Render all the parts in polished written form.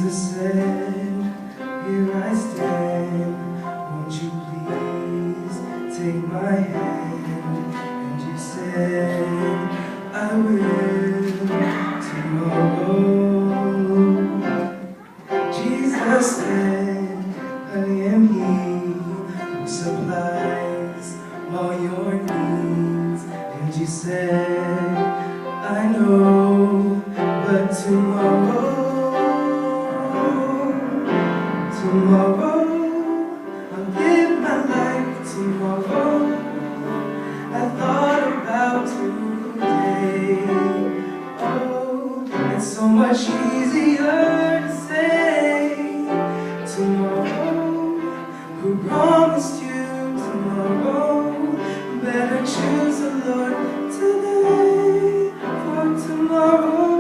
Jesus said, here I stand, won't you please take my hand? And you said, I will tomorrow. Jesus said, I am He who supplies all your needs. And you said, I know, but tomorrow, I'll give my life tomorrow. I thought about today. Oh, it's so much easier to say tomorrow. Who promised you tomorrow? Better choose the Lord today, for tomorrow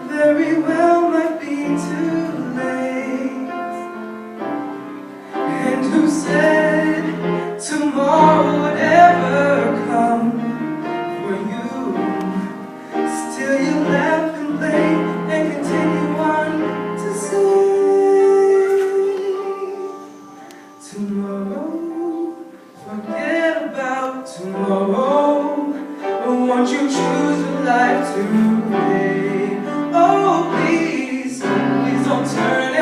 very well might be too late. And who said tomorrow would ever come for you? Still you laugh and play and continue on to say tomorrow. Forget about tomorrow. Won't you choose your life today? Oh, please, please don't turn